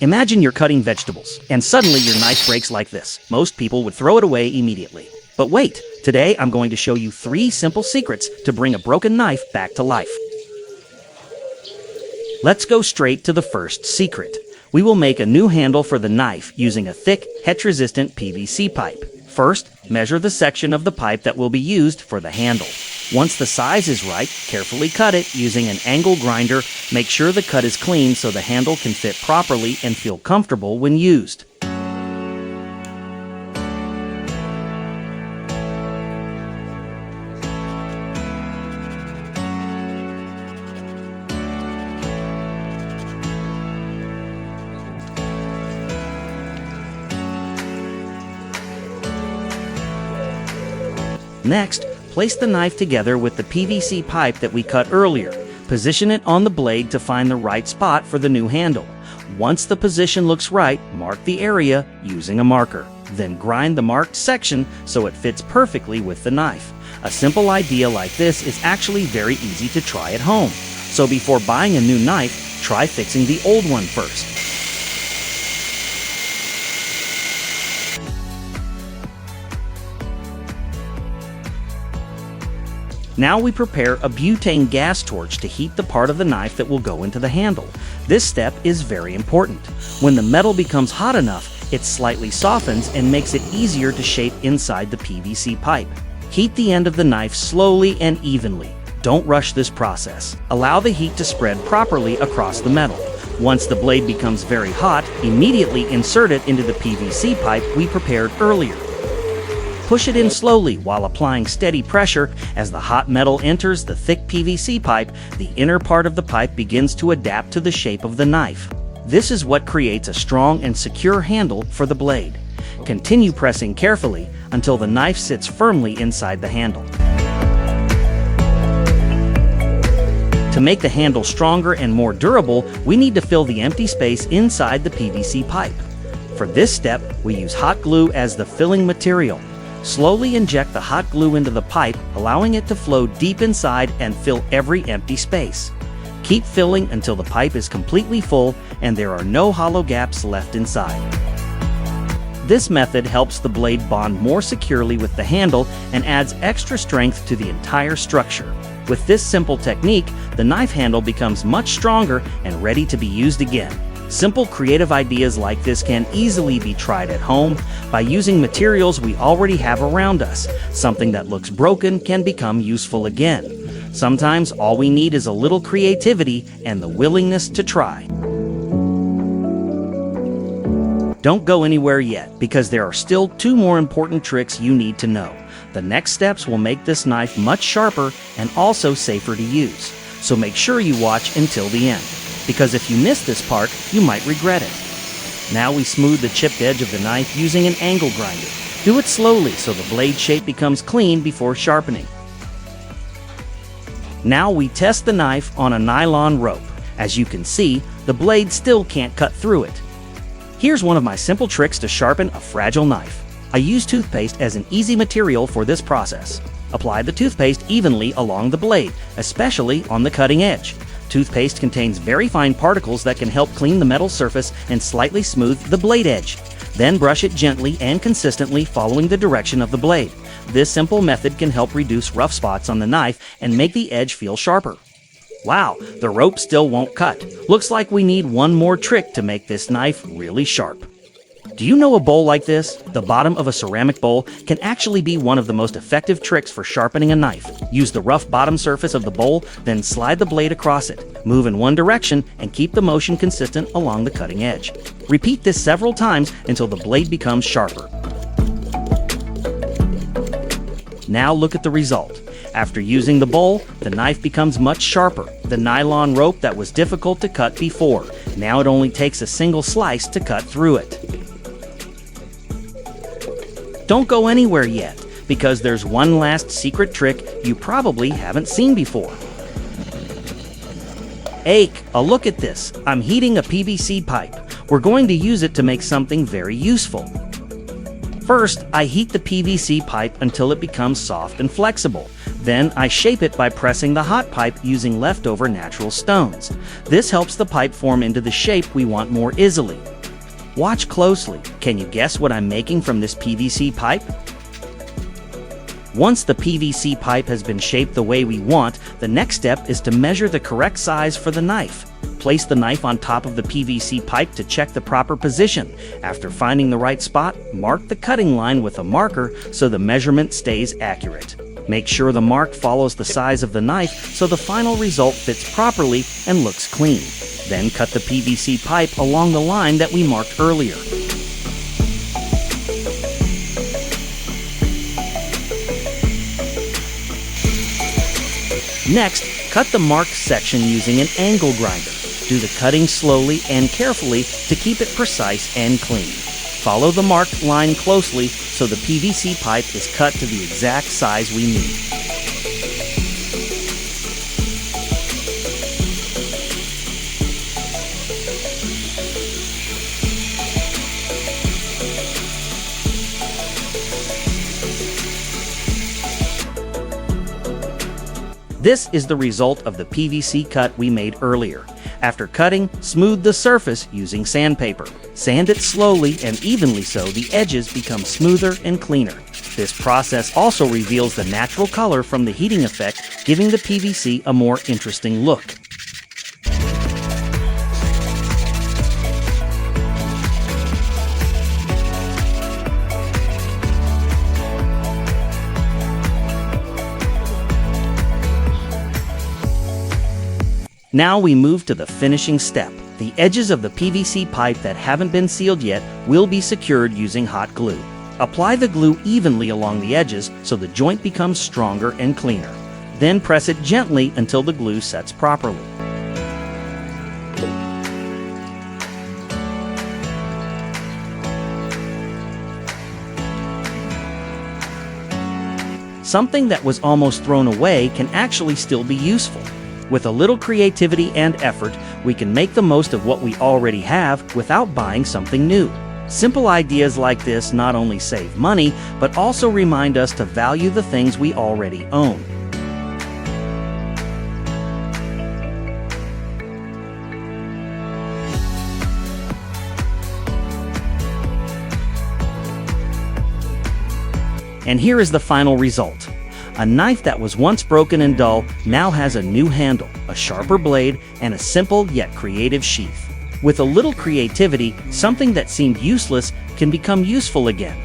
Imagine you're cutting vegetables, and suddenly your knife breaks like this. Most people would throw it away immediately. But wait, today I'm going to show you 3 simple secrets to bring a broken knife back to life. Let's go straight to the first secret. We will make a new handle for the knife using a thick, heat-resistant PVC pipe. First, measure the section of the pipe that will be used for the handle. Once the size is right, carefully cut it using an angle grinder. Make sure the cut is clean so the handle can fit properly and feel comfortable when used. Next, place the knife together with the PVC pipe that we cut earlier. Position it on the blade to find the right spot for the new handle. Once the position looks right, mark the area using a marker. Then grind the marked section so it fits perfectly with the knife. A simple idea like this is actually very easy to try at home. So before buying a new knife, try fixing the old one first. Now we prepare a butane gas torch to heat the part of the knife that will go into the handle. This step is very important. When the metal becomes hot enough, it slightly softens and makes it easier to shape inside the PVC pipe. Heat the end of the knife slowly and evenly. Don't rush this process. Allow the heat to spread properly across the metal. Once the blade becomes very hot, immediately insert it into the PVC pipe we prepared earlier. Push it in slowly while applying steady pressure. As the hot metal enters the thick PVC pipe, the inner part of the pipe begins to adapt to the shape of the knife. This is what creates a strong and secure handle for the blade. Continue pressing carefully until the knife sits firmly inside the handle. To make the handle stronger and more durable, we need to fill the empty space inside the PVC pipe. For this step, we use hot glue as the filling material. Slowly inject the hot glue into the pipe, allowing it to flow deep inside and fill every empty space. Keep filling until the pipe is completely full and there are no hollow gaps left inside. This method helps the blade bond more securely with the handle and adds extra strength to the entire structure. With this simple technique, the knife handle becomes much stronger and ready to be used again. Simple creative ideas like this can easily be tried at home by using materials we already have around us. Something that looks broken can become useful again. Sometimes all we need is a little creativity and the willingness to try. Don't go anywhere yet, because there are still 2 more important tricks you need to know. The next steps will make this knife much sharper and also safer to use. So make sure you watch until the end, because if you miss this part, you might regret it. Now we smooth the chipped edge of the knife using an angle grinder. Do it slowly so the blade shape becomes clean before sharpening. Now we test the knife on a nylon rope. As you can see, the blade still can't cut through it. Here's one of my simple tricks to sharpen a fragile knife. I use toothpaste as an easy material for this process. Apply the toothpaste evenly along the blade, especially on the cutting edge. Toothpaste contains very fine particles that can help clean the metal surface and slightly smooth the blade edge. Then brush it gently and consistently following the direction of the blade. This simple method can help reduce rough spots on the knife and make the edge feel sharper. Wow, the rope still won't cut. Looks like we need one more trick to make this knife really sharp. Do you know a bowl like this? The bottom of a ceramic bowl can actually be one of the most effective tricks for sharpening a knife. Use the rough bottom surface of the bowl, then slide the blade across it. Move in one direction and keep the motion consistent along the cutting edge. Repeat this several times until the blade becomes sharper. Now look at the result. After using the bowl, the knife becomes much sharper. The nylon rope that was difficult to cut before. Now it only takes a single slice to cut through it. Don't go anywhere yet, because there's one last secret trick you probably haven't seen before. Look at this. I'm heating a PVC pipe. We're going to use it to make something very useful. First, I heat the PVC pipe until it becomes soft and flexible. Then I shape it by pressing the hot pipe using leftover natural stones. This helps the pipe form into the shape we want more easily. Watch closely. Can you guess what I'm making from this PVC pipe? Once the PVC pipe has been shaped the way we want, the next step is to measure the correct size for the knife. Place the knife on top of the PVC pipe to check the proper position. After finding the right spot, mark the cutting line with a marker so the measurement stays accurate. Make sure the mark follows the size of the knife so the final result fits properly and looks clean. Then cut the PVC pipe along the line that we marked earlier. Next, cut the marked section using an angle grinder. Do the cutting slowly and carefully to keep it precise and clean. Follow the marked line closely so the PVC pipe is cut to the exact size we need. This is the result of the PVC cut we made earlier. After cutting, smooth the surface using sandpaper. Sand it slowly and evenly so the edges become smoother and cleaner. This process also reveals the natural color from the heating effect, giving the PVC a more interesting look. Now we move to the finishing step. The edges of the PVC pipe that haven't been sealed yet will be secured using hot glue. Apply the glue evenly along the edges so the joint becomes stronger and cleaner. Then press it gently until the glue sets properly. Something that was almost thrown away can actually still be useful. With a little creativity and effort, we can make the most of what we already have without buying something new. Simple ideas like this not only save money, but also remind us to value the things we already own. And here is the final result. A knife that was once broken and dull now has a new handle, a sharper blade, and a simple yet creative sheath. With a little creativity, something that seemed useless can become useful again.